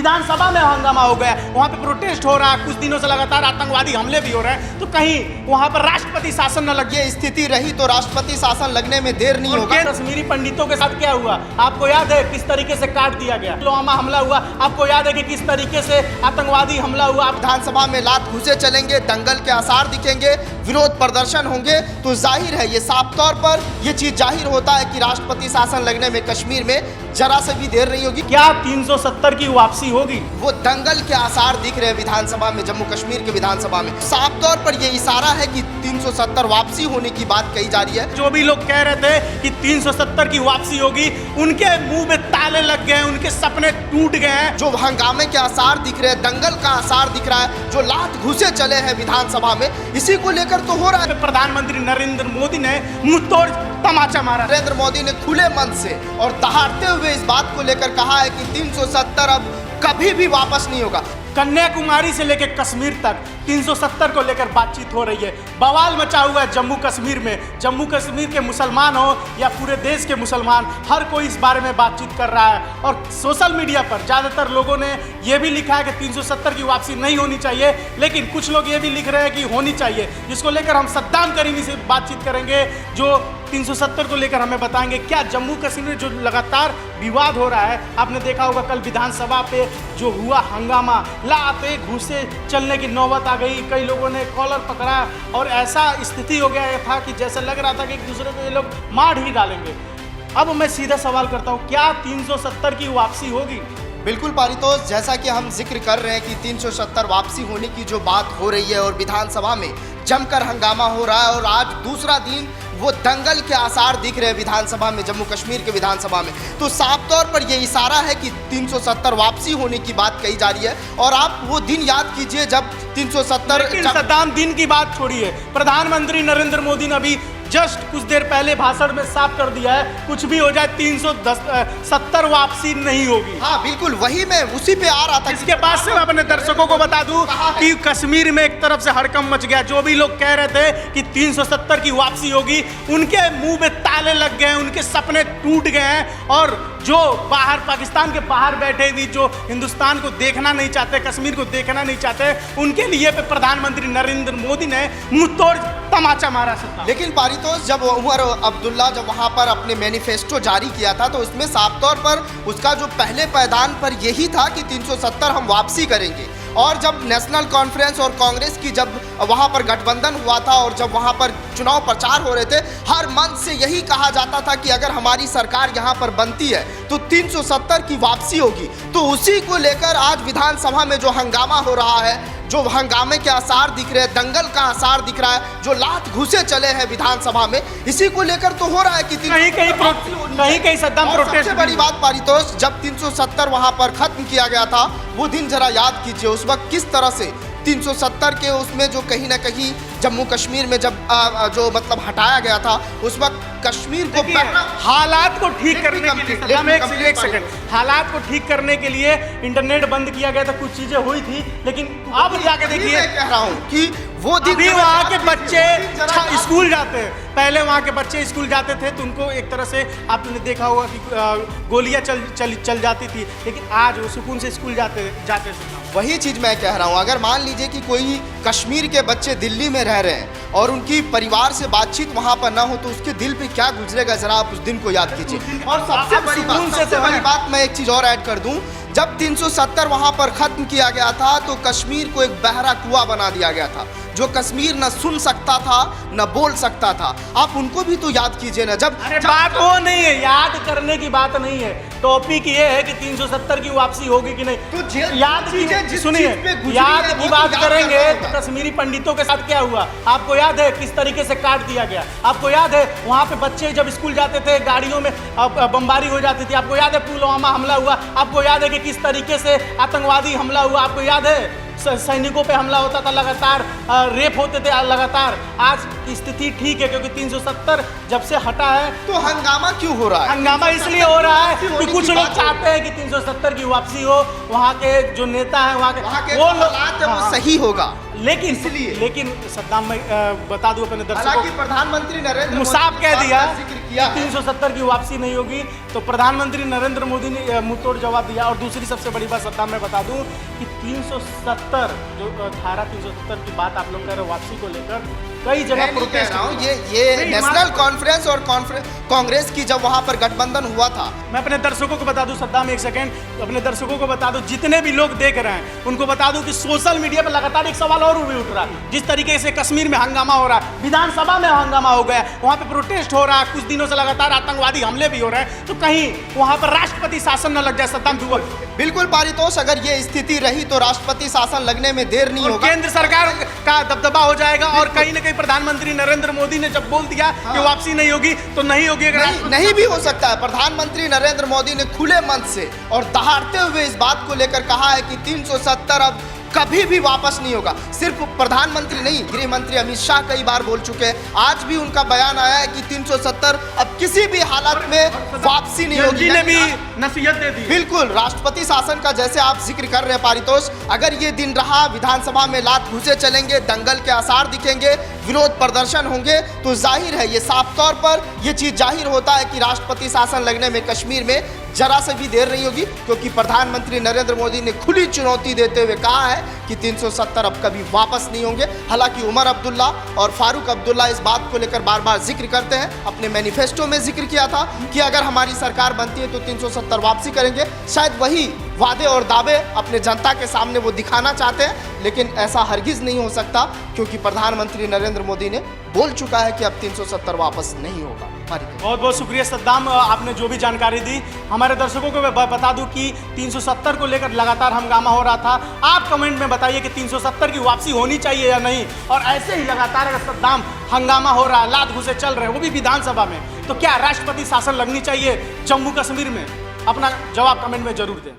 विधानसभा में हंगामा हो गया, वहाँ पे प्रोटेस्ट हो रहा है, कुछ दिनों से लगातार आतंकवादी हमले भी हो रहे हैं, तो कहीं वहाँ पर राष्ट्रपति शासन न लगे। ये स्थिति रही तो राष्ट्रपति शासन लगने में देर नहीं होगा। कश्मीरी पंडितों के साथ क्या हुआ आपको याद है? किस तरीके से काट दिया गया, पुलवामा हमला हुआ, आपको याद है कि किस तरीके से आतंकवादी हमला हुआ। विधानसभा में लात घुसे चलेंगे, दंगल के आसार दिखेंगे, विरोध प्रदर्शन होंगे, तो जाहिर है ये साफ तौर पर ये चीज जाहिर होता है कि राष्ट्रपति शासन लगने में कश्मीर में जरा से भी देर नहीं होगी। क्या 370 की वापसी होगी? वो दंगल के आसार दिख रहे हैं विधानसभा में, जम्मू कश्मीर के विधानसभा में साफ तौर पर ये इशारा है कि 370 वापसी होने की बात कही जा रही है। जो भी लोग कह रहे थे कि 370 की वापसी होगी, उनके मुंह में ताले लग गए, उनके सपने टूट गए हैं। जो हंगामे के आसार दिख रहे हैं, दंगल का आसार दिख रहा है, जो लात घुसे चले हैं विधानसभा में, इसी को लेकर तो हो रहा है। प्रधानमंत्री नरेंद्र मोदी ने मुंहतोड़ तमाचा मारा। नरेंद्र मोदी ने खुले मन से और दहाड़ते हुए इस बात को लेकर कहा है कि 370 अब कभी भी वापस नहीं होगा। कन्याकुमारी से लेकर कश्मीर तक 370 को लेकर बातचीत हो रही है। बवाल मचा हुआ है जम्मू कश्मीर में। जम्मू कश्मीर के मुसलमान हो या पूरे देश के मुसलमान, हर कोई इस बारे में बातचीत कर रहा है। और सोशल मीडिया पर ज़्यादातर लोगों ने यह भी लिखा है कि 370 की वापसी नहीं होनी चाहिए, लेकिन कुछ लोग ये भी लिख रहे हैं कि होनी चाहिए, जिसको लेकर हम सद्दाम करीमी से बातचीत करेंगे, जो 370 को लेकर हमें बताएंगे। क्या जम्मू कश्मीर में जो लगातार विवाद हो रहा है, आपने देखा होगा कल विधानसभा पे जो हुआ हंगामा, लाते घुसे चलने की नौबत आ गई, कई लोगों ने कॉलर पकड़ा और ऐसा स्थिति हो गया था कि जैसे लग रहा था कि एक दूसरे को ये लोग मार ही डालेंगे। अब मैं सीधा सवाल करता हूँ, क्या 370 की वापसी होगी? बिल्कुल पारितोष, जैसा कि हम जिक्र कर रहे हैं कि 370 वापसी होने की जो बात हो रही है और विधानसभा में जमकर हंगामा हो रहा है और आज दूसरा दिन वो दंगल के आसार दिख रहे हैं विधानसभा में, जम्मू कश्मीर के विधानसभा में, तो साफ तौर पर ये इशारा है कि 370 वापसी होने की बात कही जा रही है। और आप वो दिन याद कीजिए जब 370 सद्दाम दिन की बात छोड़िए, प्रधानमंत्री नरेंद्र मोदी ने अभी जस्ट कुछ देर पहले भाषण में साफ कर दिया है, कुछ भी हो जाए 370 वापसी नहीं होगी। हाँ बिल्कुल, वही मैं उसी पे आ रहा था। इसके बाद से मैं अपने दर्शकों को बता दूं कि कश्मीर में एक तरफ से हड़कंप मच गया। जो भी लोग कह रहे थे कि 370 की वापसी होगी, उनके मुंह में ताले लग गए, उनके सपने टूट गए हैं। और जो बाहर पाकिस्तान के बाहर बैठे भी जो हिंदुस्तान को देखना नहीं चाहते, कश्मीर को देखना नहीं चाहते, उनके लिए प्रधानमंत्री नरेंद्र मोदी ने मुंहतोड़ तमाचा मारा। लेकिन पारितोष, जब उमर अब्दुल्ला जब वहां पर अपने मैनिफेस्टो जारी किया था, तो उसमें साफ तौर पर उसका जो पहले पैदान पर यही था कि 370 हम वापसी करेंगे। और जब नेशनल कॉन्फ्रेंस और कांग्रेस की जब वहां पर गठबंधन हुआ था और जब वहां पर चुनाव प्रचार हो रहे थे, हर मंच से यही कहा जाता था कि अगर हमारी सरकार यहां पर बनती है तो 370 की वापसी होगी। तो उसी को लेकर आज विधानसभा में जो हंगामा हो रहा है, जो हंगामे के आसार दिख रहे हैं, दंगल का आसार दिख रहा है, जो लात घुसे चले हैं विधानसभा में, इसी को लेकर तो हो रहा है कि कहीं सद्दाम प्रोटेस्ट। सबसे बड़ी बात पारितोष, जब 370 वहां पर खत्म किया गया था, वो दिन जरा याद कीजिए, उस वक्त किस तरह से 370 के उसमें जो कहीं ना कहीं जम्मू कश्मीर में जब जो मतलब हटाया गया था, उस वक्त कश्मीर को हालात को ठीक करने के लिए एक सेकंड, हालात को ठीक करने के लिए इंटरनेट बंद किया गया था, कुछ चीजें हुई थी, लेकिन अब जाके देखिए, मैं कह रहा हूं कि वो अभी वहाँ के बच्चे स्कूल जाते हैं। पहले वहाँ के बच्चे स्कूल जाते थे तो उनको एक तरह से आपने देखा होगा कि गोलियां चल जाती थी, लेकिन आज वो सुकून से स्कूल जाते थे। वही चीज़ मैं कह रहा हूँ, अगर मान लीजिए कि कोई कश्मीर के बच्चे दिल्ली में रह रहे हैं और उनकी परिवार से बातचीत वहाँ पर ना हो, तो उसके दिल पे क्या गुजरेगा, जरा आप उस दिन को याद कीजिए। और सबसे बड़ी बात मैं एक चीज़ और ऐड कर दूँ, जब 370 वहाँ पर ख़त्म किया गया था तो कश्मीर को एक बहरा कुआं बना दिया गया था, जो कश्मीर न सुन सकता था न बोल सकता था। आप उनको भी तो याद कीजिए ना। जब बात वो नहीं है, याद करने की बात नहीं है, टॉपिक ये है कि 370 की वापसी होगी कि नहीं। तो याद सुनिए, याद की बात करेंगे तो कश्मीरी पंडितों के साथ क्या हुआ आपको याद है? किस तरीके से काट दिया गया आपको याद है? वहाँ पे बच्चे जब स्कूल जाते थे, गाड़ियों में बमबारी हो जाती थी, आपको याद है? पुलवामा हमला हुआ, आपको याद है कि किस तरीके से आतंकवादी हमला हुआ, आपको याद है? सैनिकों पे हमला होता था, लगातार रेप होते थे लगातार। आज की स्थिति ठीक है क्योंकि 370 जब से हटा है। तो हंगामा क्यों हो रहा है? हंगामा इसलिए हो रहा है कि कुछ लोग चाहते हैं कि 370 की वापसी हो, वहाँ के जो नेता हैं वहाँ के वो सही होगा। लेकिन इसलिए लेकिन सद्दाम मैं बता दूं अपने दर्शकों हालांकि प्रधानमंत्री नरेंद्र मोदी साफ ने कह इस दिया बात का जिक्र किया है। 370 की वापसी नहीं होगी, तो प्रधानमंत्री नरेंद्र मोदी ने मुंहतोड़ जवाब दिया। और दूसरी सबसे बड़ी बात सद्दाम मैं बता दूं कि 370 जो धारा 370 की बात आप लोग कर रहे हो वापसी को लेकर, कई जगह मैं नहीं कह प्रोटेस्ट रहा हूं, ये नेशनल कॉन्फ्रेंस और कांग्रेस की जब वहां पर गठबंधन हुआ था। मैं अपने दर्शकों को बता दूं सद्दाम, एक सेकंड, अपने दर्शकों को बता दूं, जितने भी लोग देख रहे हैं उनको बता दूं कि सोशल मीडिया पर लगातार एक सवाल और भी उठ रहा है। जिस तरीके से कश्मीर में हंगामा हो रहा है, विधानसभा में हंगामा हो गया, वहां पे प्रोटेस्ट हो रहा है, कुछ दिनों से लगातार आतंकवादी हमले भी हो रहे हैं, तो कहीं वहां पर राष्ट्रपति शासन न लग जाए सद्दाम। बिल्कुल पारितोष, अगर ये स्थिति रही तो राष्ट्रपति शासन लगने में देर नहीं होगा, केंद्र सरकार का दबदबा हो जाएगा। और कहीं ना कहीं प्रधानमंत्री नरेंद्र मोदी ने जब बोल दिया कि वापसी नहीं होगी तो नहीं होगी। अगर नहीं भी हो सकता है। प्रधानमंत्री नरेंद्र मोदी ने खुले मन से और दहाड़ते हुए इस बात को लेकर कहा है कि 370 अब कभी भी वापस नहीं होगा। सिर्फ प्रधानमंत्री नहीं, गृह मंत्री अमित शाह कई बार बोल चुके हैं। आज भी उनका बयान आया है कि 370 अब किसी भी हालत में वापसी नहीं होगी। ने भी नसीहत दे दी। बिल्कुल, राष्ट्रपति शासन का जैसे आप जिक्र कर रहे हैं पारितोष, अगर ये दिन रहा, विधानसभा में लात घुसे चलेंगे, दंगल के आसार दिखेंगे, विरोध प्रदर्शन होंगे, तो जाहिर है, ये साफ तौर पर ये चीज जाहिर होता है कि राष्ट्रपति शासन लगने में कश्मीर में जरा से भी देर नहीं होगी, क्योंकि प्रधानमंत्री नरेंद्र मोदी ने खुली चुनौती देते हुए कहा है कि 370 अब कभी वापस नहीं होंगे। हालांकि उमर अब्दुल्ला और फारूक अब्दुल्ला इस बात को लेकर बार बार जिक्र करते हैं, अपने मैनिफेस्टो में जिक्र किया था कि अगर हमारी सरकार बनती है तो 370 वापसी करेंगे। शायद वही वादे और दावे अपने जनता के सामने वो दिखाना चाहते हैं, लेकिन ऐसा हरगिज नहीं हो सकता, क्योंकि प्रधानमंत्री नरेंद्र मोदी ने बोल चुका है कि अब 370 वापस नहीं होगा। बहुत बहुत शुक्रिया सद्दाम, आपने जो भी जानकारी दी। हमारे दर्शकों को मैं बता दूं कि 370 को लेकर लगातार हंगामा हो रहा था। आप कमेंट में बताइए कि 370 की वापसी होनी चाहिए या नहीं। और ऐसे ही लगातार अगर सद्दाम हंगामा हो रहा है, लात घुसे चल रहे हैं, वो भी विधानसभा में, तो क्या राष्ट्रपति शासन लगनी चाहिए जम्मू कश्मीर में? अपना जवाब कमेंट में जरूर दें।